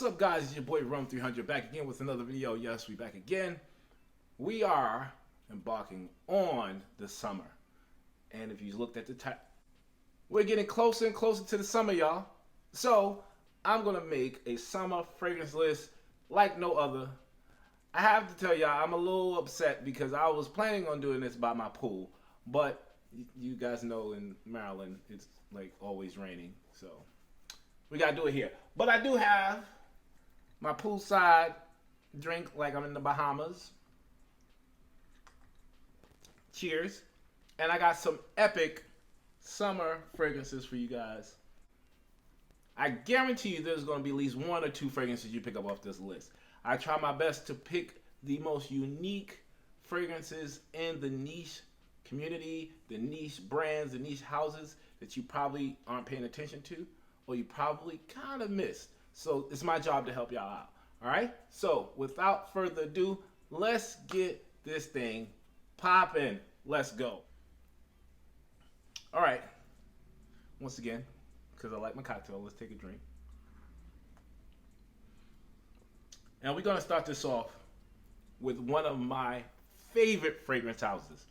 What's up, guys? It's your boy Rum 300 back again with another video. Yes, we back again. We are embarking on the summer. And if you looked at the time, we're getting closer and closer to the summer, y'all. So, I'm going to make a summer fragrance list like no other. I have to tell y'all, I'm a little upset because I was planning on doing this by my pool. But you guys know in Maryland, it's like always raining. So, we got to do it here. But I do have my poolside drink like I'm in the Bahamas. Cheers. And I got some epic summer fragrances for you guys. I guarantee you there's going to be at least one or two fragrances you pick up off this list. I try my best to pick the most unique fragrances in the niche community, the niche brands, the niche houses that you probably aren't paying attention to, or you probably kind of missed. So it's my job to help y'all out. All right? So without further ado, let's get this thing popping. Let's go. All right. Once again, because I like my cocktail, let's take a drink. And we're going to start this off with one of my favorite fragrance houses.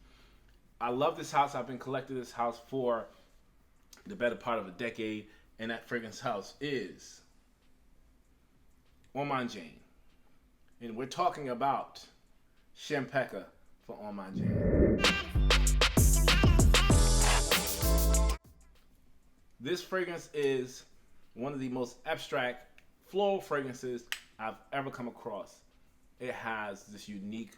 I love this house. I've been collecting this house for the better part of a decade. And that fragrance house is Orman Jane. And we're talking about Champeka for Orman Jane. This fragrance is one of the most abstract floral fragrances I've ever come across. It has this unique,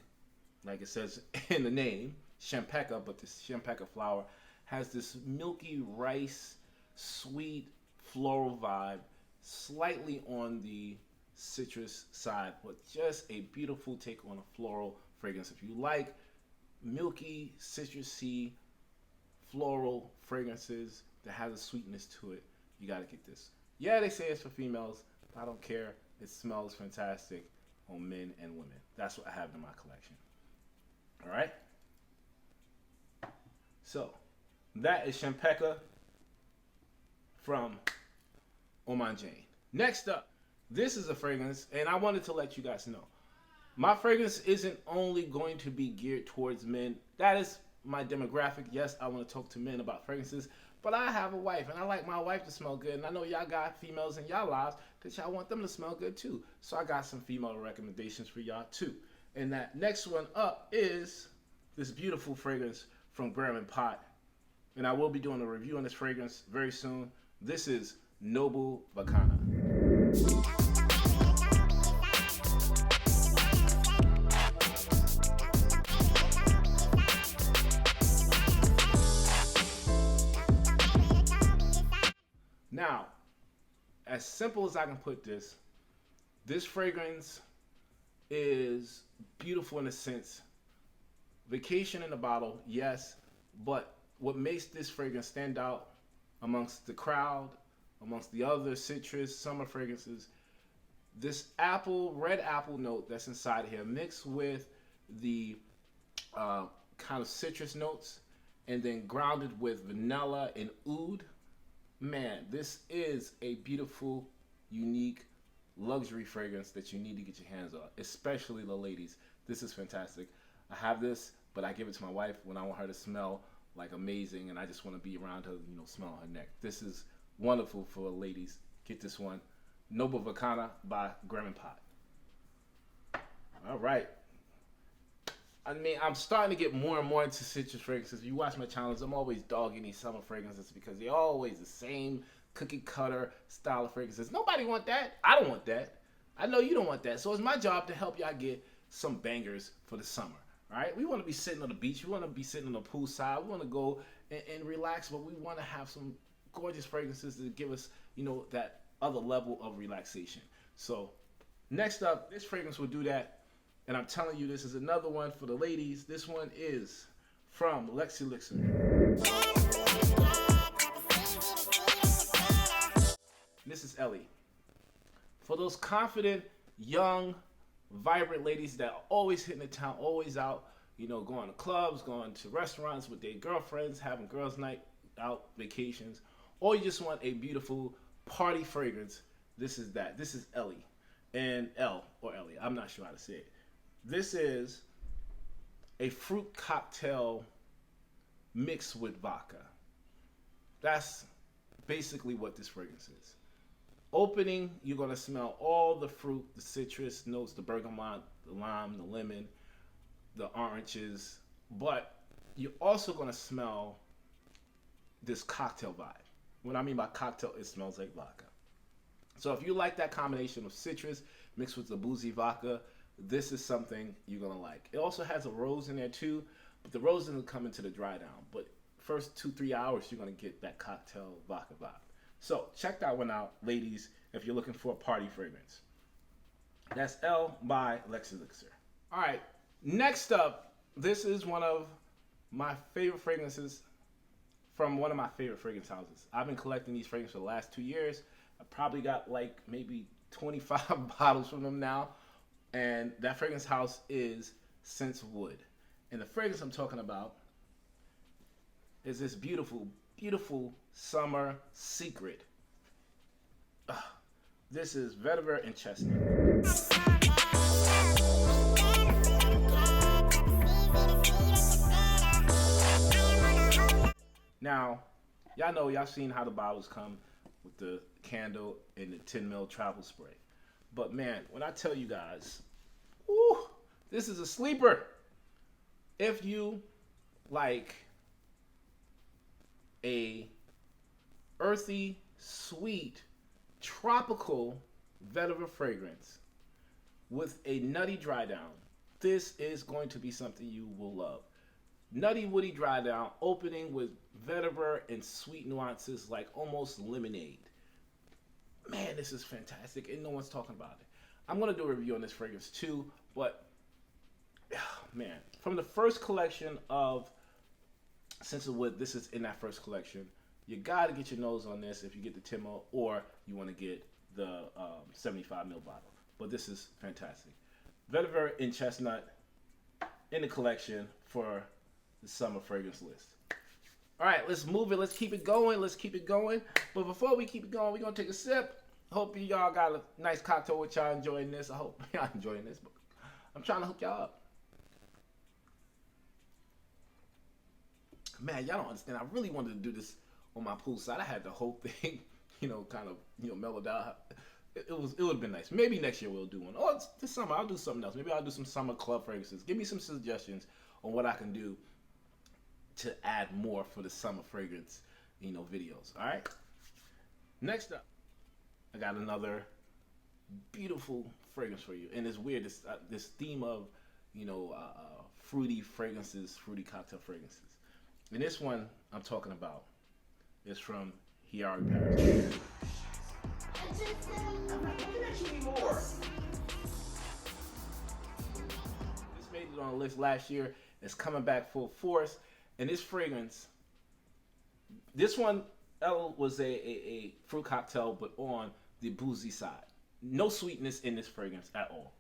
like it says in the name, Champeka, but this Champeka flower has this milky rice, sweet, floral vibe, slightly on the citrus side, but just a beautiful take on a floral fragrance. If you like milky, citrusy, floral fragrances that has a sweetness to it, you gotta get this. Yeah, they say it's for females, but I don't care. It smells fantastic on men and women. That's what I have in my collection. All right? So, that is Champeka from Orman Jane. Next up, this is a fragrance, and I wanted to let you guys know. My fragrance isn't only going to be geared towards men. That is my demographic. Yes, I want to talk to men about fragrances, but I have a wife, and I like my wife to smell good, and I know y'all got females in y'all lives that y'all want them to smell good too. So I got some female recommendations for y'all too. And that next one up is this beautiful fragrance from Graham & Pot. And I will be doing a review on this fragrance very soon. This is Nobu Bakana. Now, as simple as I can put this, this fragrance is beautiful in a sense. Vacation in a bottle, yes, but what makes this fragrance stand out amongst the crowd, amongst the other citrus summer fragrances, this red apple note that's inside here mixed with the kind of citrus notes and then grounded with vanilla and oud. Man, this is a beautiful, unique, luxury fragrance that you need to get your hands on, especially the ladies. This is fantastic. I have this, but I give it to my wife when I want her to smell like amazing, and I just want to be around her, smell her neck. This is wonderful for ladies. Get this one. Nobu Bakana by Graham & Pot. All right. I mean, I'm starting to get more and more into citrus fragrances. If you watch my channels, I'm always dogging these summer fragrances because they're always the same cookie cutter style of fragrances. Nobody want that. I don't want that. I know you don't want that. So it's my job to help y'all get some bangers for the summer. All right? We want to be sitting on the beach. We want to be sitting on the poolside. We want to go and relax, but we want to have some gorgeous fragrances that give us, that other level of relaxation. So next up, this fragrance will do that. And I'm telling you, this is another one for the ladies. This one is from Lexi Lickson. This is Ellie. For those confident, young, vibrant ladies that are always hitting the town, always out, going to clubs, going to restaurants with their girlfriends, having girls' night out vacations, or you just want a beautiful party fragrance, this is that. This is Ellie. and Ellie. I'm not sure how to say it. This is a fruit cocktail mixed with vodka. That's basically what this fragrance is. Opening, you're gonna smell all the fruit, the citrus notes, the bergamot, the lime, the lemon, the oranges, but you're also gonna smell this cocktail vibe. What I mean by cocktail, it smells like vodka. So if you like that combination of citrus mixed with the boozy vodka, this is something you're gonna like. It also has a rose in there too, but the rose doesn't come into the dry down. But first 2-3 hours, you're gonna get that cocktail vodka vibe. So check that one out, ladies, if you're looking for a party fragrance. That's L by Lexi. All right, next up, this is one of my favorite fragrances from one of my favorite fragrance houses. I've been collecting these fragrances for the last 2 years. I probably got like maybe 25 bottles from them now. And that fragrance house is Sense Wood. And the fragrance I'm talking about is this beautiful, beautiful summer secret. This is Vetiver and Chestnut. Now, y'all seen how the bottles come with the candle and the 10 ml travel spray. But man, when I tell you guys, woo, this is a sleeper. If you like a earthy, sweet, tropical vetiver fragrance with a nutty dry down, this is going to be something you will love. Nutty, woody dry down, opening with vetiver and sweet nuances like almost lemonade. Man, this is fantastic, and no one's talking about it. I'm going to do a review on this fragrance too, but man, from the first collection of Sense of Wood, this is in that first collection. You got to get your nose on this if you get the 10 ml or you want to get the 75 ml bottle. But this is fantastic. Vetiver and Chestnut in the collection for the summer fragrance list. All right, let's move it. Let's keep it going. But before we keep it going, we're going to take a sip. Hope y'all got a nice cocktail with y'all enjoying this. I hope y'all enjoying this. But I'm trying to hook y'all up. Man, y'all don't understand. I really wanted to do this on my pool side. I had the whole thing, kind of, mellowed out. It would have been nice. Maybe next year we'll do one. Or this summer I'll do something else. Maybe I'll do some summer club fragrances. Give me some suggestions on what I can do to add more for the summer fragrance, videos. All right. Next up, I got another beautiful fragrance for you, and it's weird. This theme of, fruity fragrances, fruity cocktail fragrances. And this one I'm talking about is from Hiari Paris. This made it on the list last year. It's coming back full force. And this fragrance, this one was a fruit cocktail, but on the boozy side. No sweetness in this fragrance at all.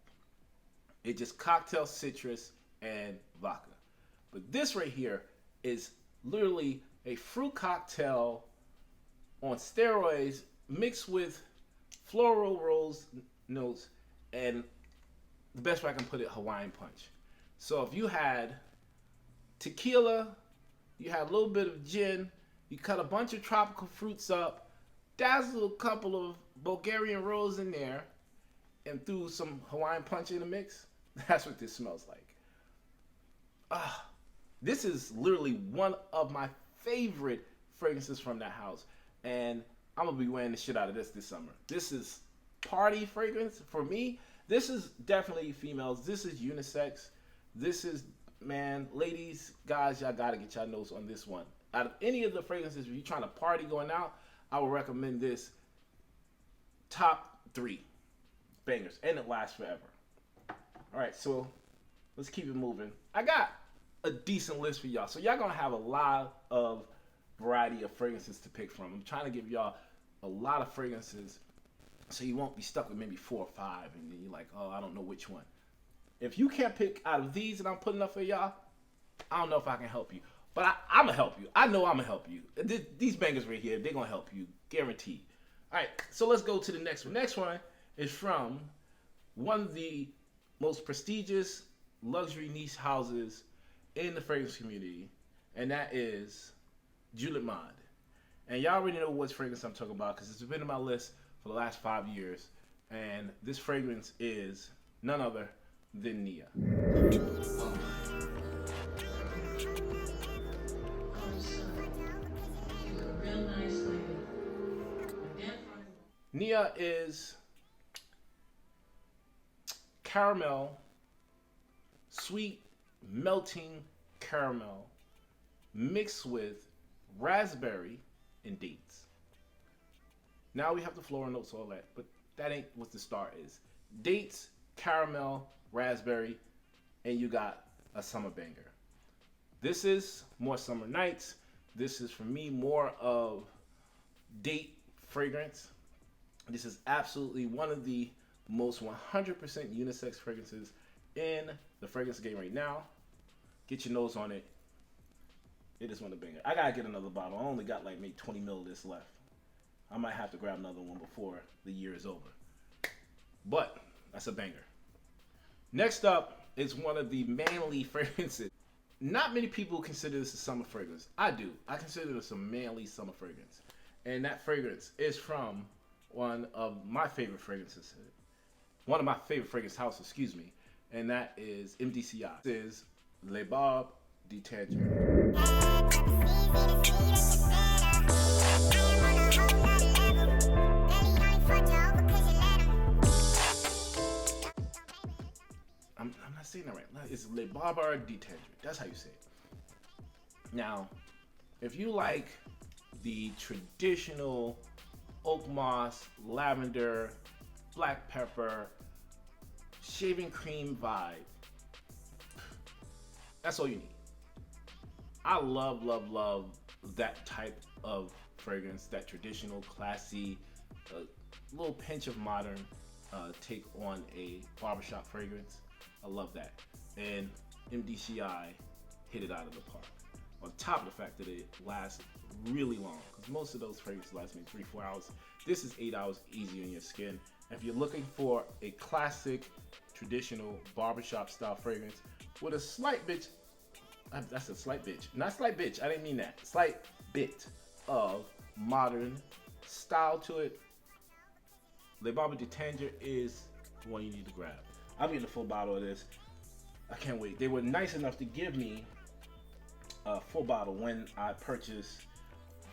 It just cocktail, citrus, and vodka. But this right here is literally a fruit cocktail on steroids mixed with floral rose notes and the best way I can put it, Hawaiian punch. So if you had tequila, you had a little bit of gin, you cut a bunch of tropical fruits up, dazzle a couple of Bulgarian rose in there, and threw some Hawaiian punch in the mix, that's what this smells like. This is literally one of my favorite fragrances from that house, and I'm gonna be wearing the shit out of this summer. This is party fragrance for me. This is definitely females. This is unisex. This is, man, ladies, guys, y'all gotta get y'all nose on this one. Out of any of the fragrances, if you're trying to party going out, I would recommend this. Top 3 bangers, and it lasts forever. All right, so let's keep it moving. I got a decent list for y'all, so y'all gonna have a lot of variety of fragrances to pick from. I'm trying to give y'all a lot of fragrances so you won't be stuck with maybe 4 or 5 and then you're like, oh, I don't know which one. If you can't pick out of these that I'm putting up for y'all, I don't know if I can help you, but I'm gonna help you. I know I'm gonna help you. These bangers right here, they're gonna help you, guaranteed. All right, so let's go to the next one. Next one is from one of the most prestigious luxury niche houses in the fragrance community, and that is Julep Mod. And y'all already know what fragrance I'm talking about because it's been on my list for the last 5 years. And this fragrance is none other than Nia. Nia is caramel, sweet, melting caramel mixed with raspberry and dates. Now we have the floral notes, all that, but that ain't what the star is. Dates, caramel, raspberry, and you got a summer banger. This is more summer nights. This is for me more of date fragrance. This is absolutely one of the most 100% unisex fragrances in the fragrance game right now. Get your nose on it. It is one of the banger. I gotta get another bottle. I only got like maybe 20 ml of this left. I might have to grab another one before the year is over. But that's a banger. Next up is one of the manly fragrances. Not many people consider this a summer fragrance. I do. I consider this a manly summer fragrance. And that fragrance is from one of my favorite fragrances. One of my favorite fragrance houses, excuse me. And that is MDCI. This is Le Barbe de Tangier. I'm not saying that right. It's Le Barbe de Tangier. That's how you say it. Now, if you like the traditional oak moss, lavender, black pepper, shaving cream vibe, that's all you need. I love that type of fragrance, that traditional, classy, little pinch of modern take on a barbershop fragrance. I love that. And MDCI hit it out of the park. On top of the fact that it lasts really long, because most of those fragrances last maybe 3-4 hours. This is 8 hours easy on your skin. If you're looking for a classic, traditional barbershop style fragrance with a slight bit, that's a slight bitch, not slight bitch, I didn't mean that, slight bit of modern style to it, Le Barbe de Tangier is the one you need to grab. I'm getting a full bottle of this. I can't wait. They were nice enough to give me a full bottle when I purchased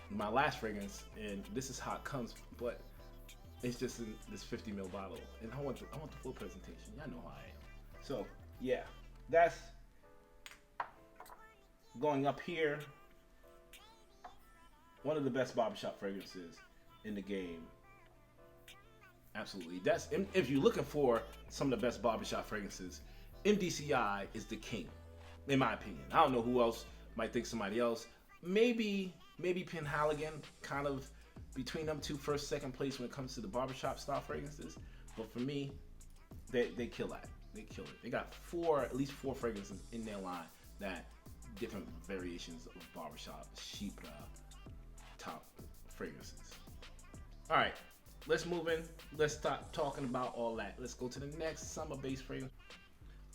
my last fragrance, and this is how it comes, but it's just in this 50 ml bottle, and I want the full presentation. Y'all know how I am. So yeah, that's going up here. One of the best barbershop fragrances in the game. Absolutely. That's, if you're looking for some of the best barbershop fragrances, MDCI is the king, in my opinion. I don't know who else might think somebody else. Maybe Penhaligon, kind of between them two, first, second place when it comes to the barbershop style fragrances. But for me, they kill that. They kill it. They got at least four fragrances in their line that different variations of barbershop chic top fragrances. All right. Let's move in. Let's stop talking about all that. Let's go to the next summer-based fragrance.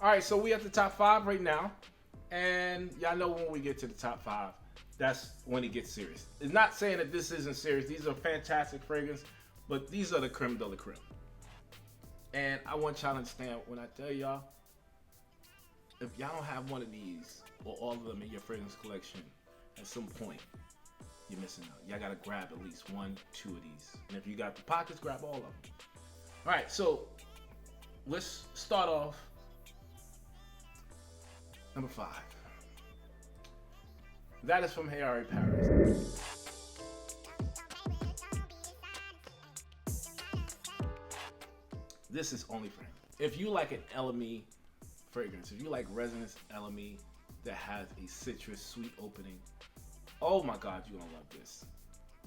All right, so we at the top 5 right now. And y'all know when we get to the top 5, that's when it gets serious. It's not saying that this isn't serious. These are fantastic fragrances, but these are the creme de la creme. And I want y'all to understand when I tell y'all, if y'all don't have one of these or all of them in your fragrance collection at some point, you're missing out. Y'all gotta grab at least 1-2 of these. And if you got the pockets, grab all of them. All right, so let's start off. Number 5. That is from Harry Paris. This is only for him. If you like an Ellie fragrance, if you like Resinous Ellie that has a citrus sweet opening, oh my God, you're gonna love this.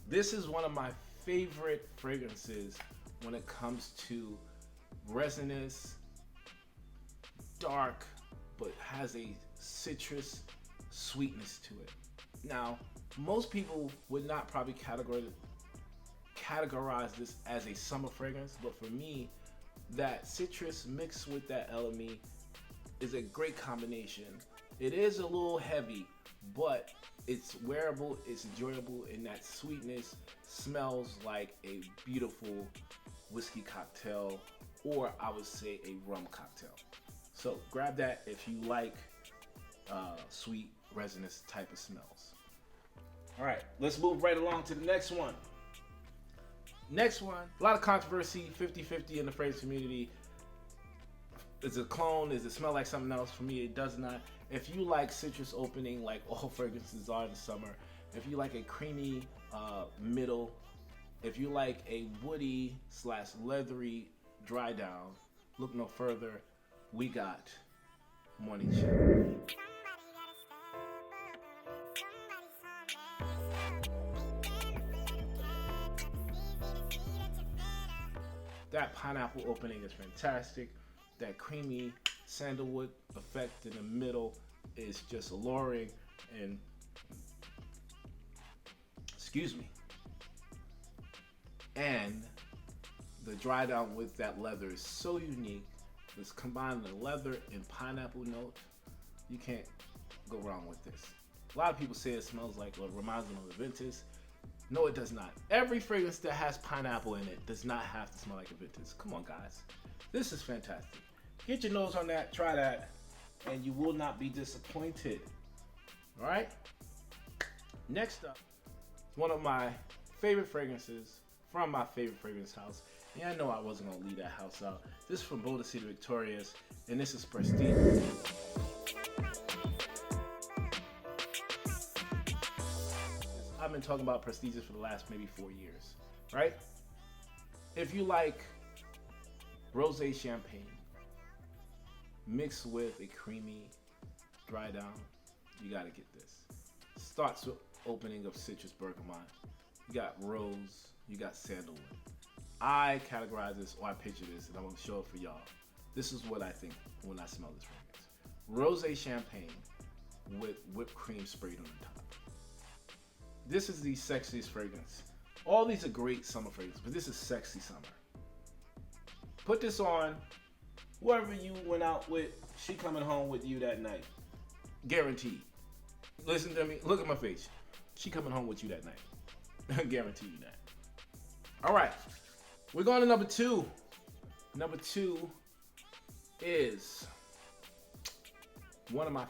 This is one of my favorite fragrances when it comes to resinous, dark, but has a citrus sweetness to it. Now, most people would not probably categorize this as a summer fragrance, but for me, that citrus mixed with that LME is a great combination. It is a little heavy, but it's wearable, it's enjoyable, and that sweetness smells like a beautiful whiskey cocktail, or I would say a rum cocktail. So grab that if you like sweet, resinous type of smells. All right, let's move right along to the next one. Next one, a lot of controversy, 50-50 in the fragrance community. Is it a clone? Does it smell like something else? For me, it does not. If you like citrus opening like all fragrances are in the summer, if you like a creamy middle, if you like a woody / leathery dry down, look no further. We got Morning Chill. That pineapple opening is fantastic. That creamy sandalwood effect in the middle is just alluring, and excuse me. And the dry down with that leather is so unique. It's combining the leather and pineapple note. You can't go wrong with this. A lot of people say it smells like, or reminds them of a Ventus. No, it does not. Every fragrance that has pineapple in it does not have to smell like a Ventus. Come on, guys. This is fantastic. Get your nose on that, try that, and you will not be disappointed. All right? Next up, one of my favorite fragrances from my favorite fragrance house. And I know I wasn't going to leave that house out. This is from Boulder City Victorious, and this is Prestige. I've been talking about Prestiges for the last maybe 4 years, right? If you like rosé champagne mixed with a creamy dry down, you gotta get this. Starts with opening of citrus bergamot. You got rose, you got sandalwood. I categorize this, or I picture this, and I'm gonna show it for y'all. This is what I think when I smell this fragrance. Rosé champagne with whipped cream sprayed on the top. This is the sexiest fragrance. All these are great summer fragrances, but this is sexy summer. Put this on, whoever you went out with, she coming home with you that night. Guaranteed. Listen to me, look at my face. She coming home with you that night. Guarantee you that. All right, we're going to number 2. Number 2 is one of my,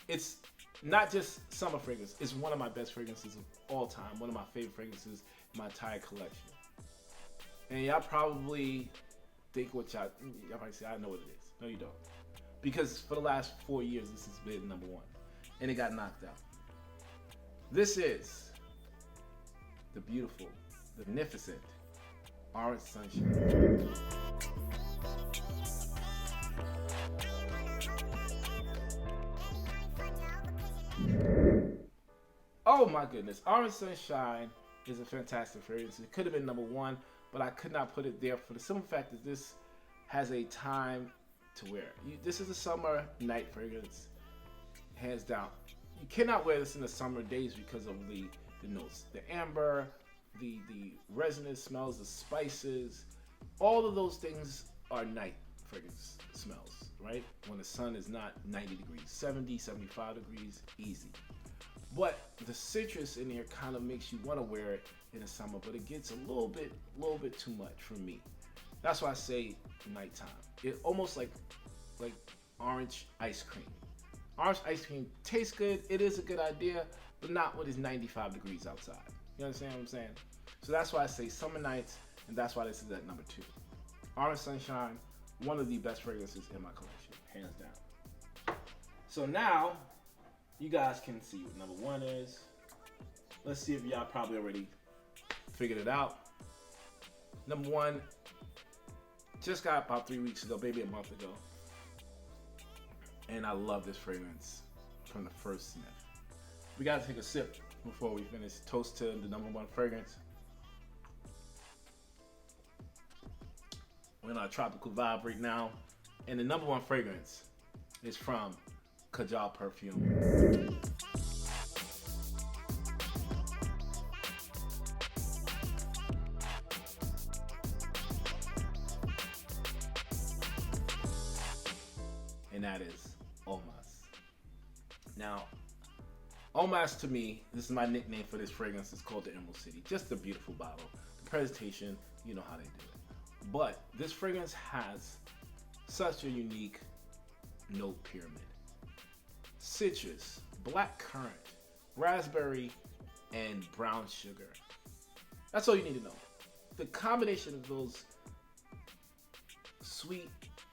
it's not just summer fragrance, it's one of my best fragrances of all time. One of my favorite fragrances in my entire collection. And y'all probably think y'all probably say, I know what it is. No, you don't. Because for the last 4 years, this has been number 1. And it got knocked out. This is the beautiful, the magnificent Orange Sunshine. Oh my goodness, Orange Sunshine is a fantastic fragrance. It could have been number 1, but I could not put it there for the simple fact that this has a time to wear. This is a summer night fragrance, hands down. You cannot wear this in the summer days because of the notes. The amber, the resinous smells, the spices, all of those things are night fragrance smells, right? When the sun is not 90 degrees, 70, 75 degrees, easy. But the citrus in here kind of makes you want to wear it in the summer, but it gets a little bit too much for me. That's why I say nighttime. It almost like orange ice cream. Orange ice cream tastes good. It is a good idea, but not when it's 95 degrees outside. You understand what I'm saying? So that's why I say summer nights, and that's why this is at number 2. Orange Sunshine, one of the best fragrances in my collection, hands down. So now, you guys can see what number 1 is. Let's see if y'all probably already figured it out. Number 1, just got about 3 weeks ago, maybe a month ago. And I love this fragrance from the first sniff. We gotta take a sip before we finish. Toast to the number 1 fragrance. We're in our tropical vibe right now. And the number 1 fragrance is from Kajal Perfume. Now, homage to me, this is my nickname for this fragrance. It's called the Emerald City. Just a beautiful bottle. The presentation, you know how they do it. But this fragrance has such a unique note pyramid. Citrus, black currant, raspberry, and brown sugar. That's all you need to know. The combination of those sweet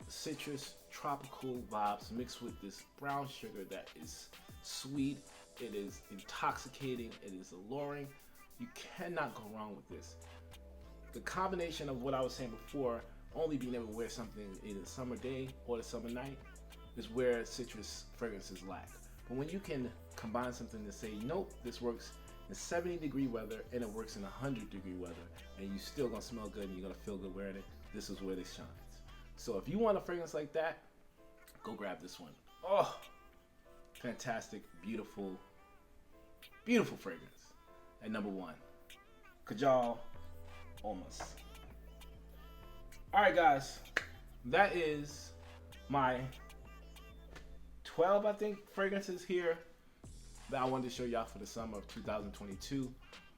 citrus tropical vibes mixed with this brown sugar that is sweet, it is intoxicating, it is alluring. You cannot go wrong with this. The combination of what I was saying before, only being able to wear something in the summer day or the summer night, is where citrus fragrances lack. But when you can combine something to say, nope, this works in 70-degree weather and it works in 100-degree weather, and you still gonna smell good and you're gonna feel good wearing it, this is where this shines. So if you want a fragrance like that, go grab this one. Oh, fantastic, beautiful, beautiful fragrance. At number 1, Kajal Almost. Alright guys, that is my 12, I think, fragrances here that I wanted to show y'all for the summer of 2022.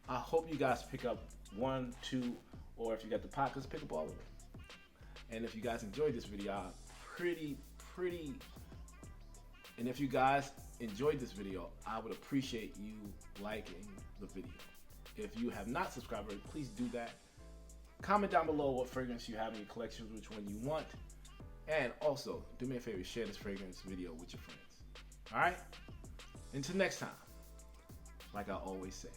I hope you guys pick up 1, 2, or if you got the pockets, pick up all of them. And if you guys enjoyed this video, and if you guys enjoyed this video, I would appreciate you liking the video. If you have not subscribed, please do that. Comment down below what fragrance you have in your collection, which one you want. And also, do me a favor, share this fragrance video with your friends. Alright? Until next time, like I always say,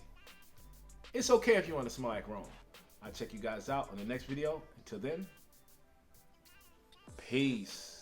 it's okay if you want to smell like Rome. I'll check you guys out on the next video. Until then, peace.